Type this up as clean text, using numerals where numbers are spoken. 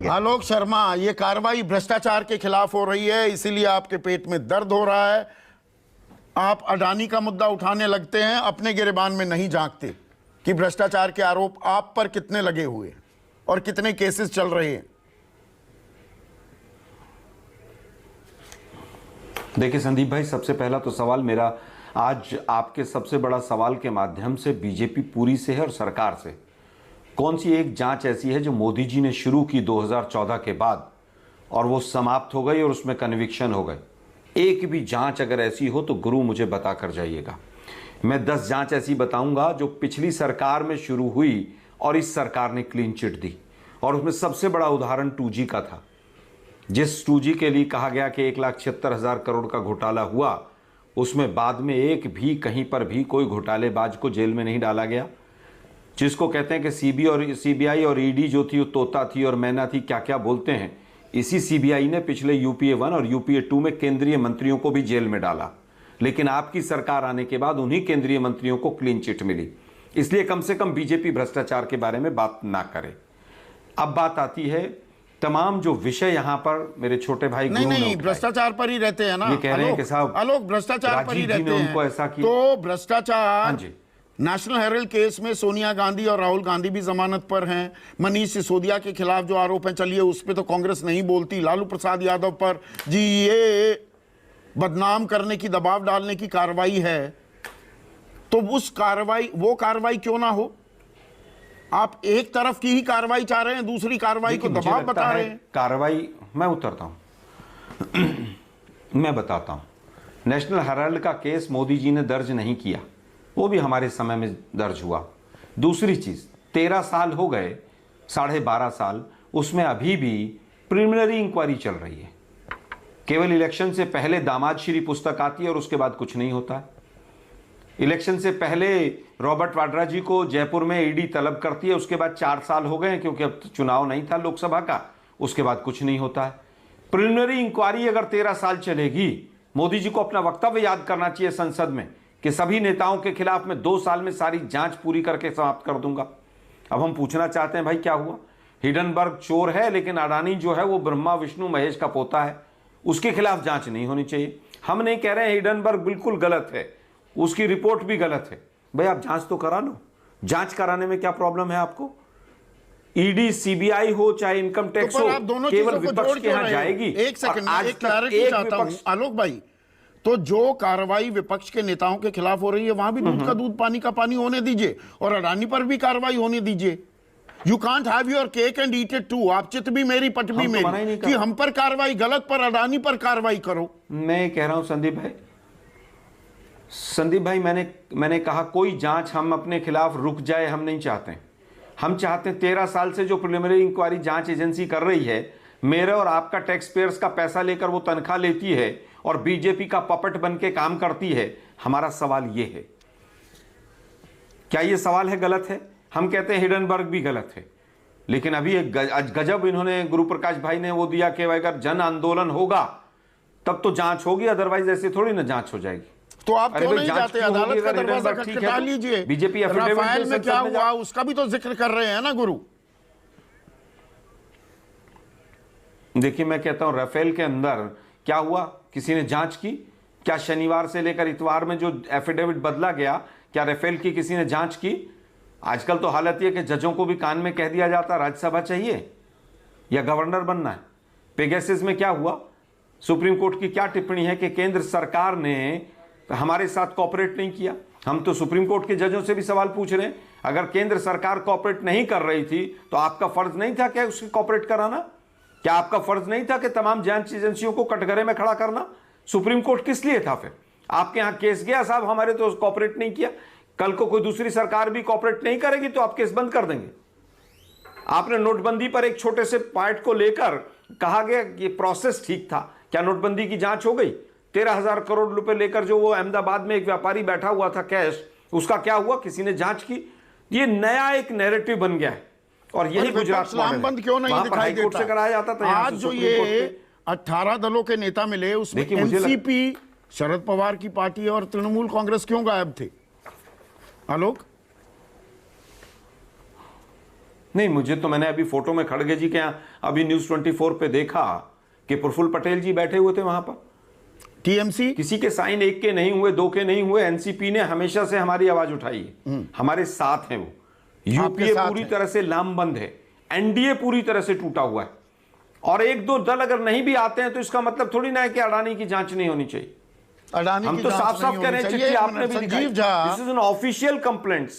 आलोक शर्मा, ये कार्रवाई भ्रष्टाचार के खिलाफ हो रही है, इसीलिए आपके पेट में दर्द हो रहा है। आप अडानी का मुद्दा उठाने लगते हैं, अपने गिरेबान में नहीं झांकते कि भ्रष्टाचार के आरोप आप पर कितने लगे हुए हैं और कितने केसेस चल रहे हैं। देखिए संदीप भाई, सबसे पहला तो सवाल मेरा आज आपके सबसे बड़ा सवाल के माध्यम से बीजेपी पूरी से है और सरकार से, कौन सी एक जांच ऐसी है जो मोदी जी ने शुरू की 2014 के बाद और वो समाप्त हो गई और उसमें कन्विक्शन हो गए। एक भी जांच अगर ऐसी हो तो गुरु मुझे बता कर जाइएगा। मैं 10 जांच ऐसी बताऊंगा जो पिछली सरकार में शुरू हुई और इस सरकार ने क्लीन चिट दी। और उसमें सबसे बड़ा उदाहरण 2G का था, जिस 2G के लिए कहा गया कि 1,76,000 करोड़ का घोटाला हुआ, उसमें बाद में एक भी कहीं पर भी कोई घोटालेबाज को जेल में नहीं डाला गया। जिसको कहते हैं कि सीबीआई और ईडी जो थी वो तोता थी और मैना थी, क्या क्या बोलते हैं। इसी सीबीआई ने पिछले यूपीए 1 और यूपीए 2 में केंद्रीय मंत्रियों को भी जेल में डाला, लेकिन आपकी सरकार आने के बाद उन्हीं केंद्रीय मंत्रियों को क्लीन चिट मिली। इसलिए कम से कम बीजेपी भ्रष्टाचार के बारे में बात ना करे। अब बात आती है तमाम जो विषय यहाँ पर मेरे छोटे भाई नहीं भ्रष्टाचार पर ही रहते हैं ना, ये कह रहे हैं कि साहब आलोक भ्रष्टाचार पर ही रहते हैं, उनको ऐसा किया। तो भ्रष्टाचार नेशनल हेराल्ड केस में सोनिया गांधी और राहुल गांधी भी जमानत पर हैं। मनीष सिसोदिया के खिलाफ जो आरोप हैं, चलिए उस पर तो कांग्रेस नहीं बोलती। लालू प्रसाद यादव पर जी ये बदनाम करने की, दबाव डालने की कार्रवाई है, तो वो कार्रवाई क्यों ना हो। आप एक तरफ की ही कार्रवाई चाह रहे हैं, दूसरी कार्रवाई को दबाव बता रहे हैं। कार्रवाई मैं उतरता हूं मैं बताता हूं। नेशनल हेराल्ड का केस मोदी जी ने दर्ज नहीं किया, वो भी हमारे समय में दर्ज हुआ। दूसरी चीज, 13 साल हो गए, 12.5 साल, उसमें अभी भी प्रिलिमिनरी इंक्वायरी चल रही है। केवल इलेक्शन से पहले दामाद श्री पुस्तक आती है और उसके बाद कुछ नहीं होता है। इलेक्शन से पहले रॉबर्ट वाड्रा जी को जयपुर में ईडी तलब करती है, उसके बाद 4 साल हो गए क्योंकि अब चुनाव नहीं था लोकसभा का, उसके बाद कुछ नहीं होता है। प्रिलिमिनरी इंक्वायरी अगर 13 साल चलेगी, मोदी जी को अपना वक्तव्य याद करना चाहिए संसद में कि सभी नेताओं के खिलाफ मैं 2 साल में सारी जांच पूरी करके समाप्त कर दूंगा। अब हम पूछना चाहते हैं भाई क्या हुआ। हिडनबर्ग चोर है, लेकिन अडानी जो है वो ब्रह्मा विष्णु महेश का पोता है, उसके खिलाफ जांच नहीं होनी चाहिए। हम नहीं कह रहे हैं हिडनबर्ग बिल्कुल गलत है, उसकी रिपोर्ट भी गलत है। भाई आप जांच तो करा लो, जांच कराने में क्या प्रॉब्लम है आपको। ईडी सीबीआई हो चाहे इनकम टैक्स हो, केवल विपक्ष के यहां जाएगी। एक सेकंड, एक क्लैरिटी चाहता हूं आलोक भाई। तो जो कार्रवाई विपक्ष के नेताओं के खिलाफ हो रही है, वहां भी दूध का दूध पानी का पानी होने दीजिए और अडानी पर भी कार्रवाई होने दीजिए। You can't have your cake and eat it too. आप चित भी मेरी पट भी मेरी कि हम पर कार्रवाई गलत, पर अडानी पर कार्रवाई करो। मैं कह रहा हूं संदीप भाई, मैंने कहा कोई जांच हम अपने खिलाफ रुक जाए हम नहीं चाहते। हम चाहते हैं 13 साल से जो प्रिलिमिनरी इंक्वायरी जांच एजेंसी कर रही है, मेरे और आपका टैक्स पेयर्स का पैसा लेकर वो तनख्वाह लेती है और बीजेपी का पपट बन के काम करती है। हमारा सवाल ये है, क्या ये सवाल है गलत है? हम कहते हैं हिडनबर्ग भी गलत है, लेकिन अभी एक गजब इन्होंने गुरु प्रकाश भाई ने वो दिया कि अगर जन आंदोलन होगा तब तो जांच होगी, अदरवाइज ऐसे थोड़ी ना जांच हो जाएगी। तो आप क्यों नहीं जाते अदालत का दरवाजा खटखटा लीजिए। बीजेपी राफेल में क्या हुआ उसका भी तो जिक्र कर रहे हैं ना गुरु। देखिए मैं कहता हूं राफेल के अंदर क्या हुआ, किसी ने जांच की क्या? शनिवार से लेकर इतवार में जो एफिडेविट बदला गया, क्या राफेल की किसी ने जांच की? आजकल तो हालत यह कि जजों को भी कान में कह दिया जाता राज्यसभा चाहिए या गवर्नर बनना है। पेगासस में क्या हुआ? सुप्रीम कोर्ट की क्या टिप्पणी है कि केंद्र सरकार ने हमारे साथ कोऑपरेट नहीं किया। हम तो सुप्रीम कोर्ट के जजों से भी सवाल पूछ रहे हैं, अगर केंद्र सरकार कोऑपरेट नहीं कर रही थी तो आपका फर्ज नहीं था क्या उसकी कोऑपरेट कराना? क्या आपका फर्ज नहीं था कि तमाम जांच एजेंसियों को कटघरे में खड़ा करना? सुप्रीम कोर्ट किस लिए था? फिर आपके यहां केस गया, साहब हमारे तो कोऑपरेट नहीं किया। कल को कोई दूसरी सरकार भी कोऑपरेट नहीं करेगी तो आप केस बंद कर देंगे। आपने नोटबंदी पर एक छोटे से पार्ट को लेकर कहा गया कि प्रोसेस ठीक था, क्या नोटबंदी की जांच हो गई? 13,000 करोड़ रुपए लेकर जो वो अहमदाबाद में एक व्यापारी बैठा हुआ था कैश, उसका क्या हुआ? किसी ने जांच की? ये नया एक नैरेटिव बन गया है और यही गुजरात बंद क्यों नहीं दिखाई देता से कराया जाता था। आज जो ये 18 दलों के नेता मिले उसमें एनसीपी, शरद पवार की पार्टी और तृणमूल कांग्रेस क्यों गायब थे? आलोक नहीं, मुझे तो, मैंने अभी फोटो में खड़गे जी के यहाँ अभी न्यूज 24 पे देखा कि प्रफुल्ल पटेल जी बैठे हुए थे वहां पर। टीएमसी किसी के साइन एक के नहीं हुए, दो के नहीं हुए। एनसीपी ने हमेशा से हमारी आवाज उठाई है, हमारे साथ है वो। यूपीए साथ पूरी है। तरह से लामबंद है, एनडीए पूरी तरह से टूटा हुआ है, और एक दो दल अगर नहीं भी आते हैं तो इसका मतलब थोड़ी ना है कि अडानी की जांच नहीं होनी चाहिए। अडानी हम की तो जांच साफ साफ नहीं कह रहे हैं, होनी चिट्ठी चाहिए। आपने भी दिखाई, Sanjeev Jha, this is an official complaints.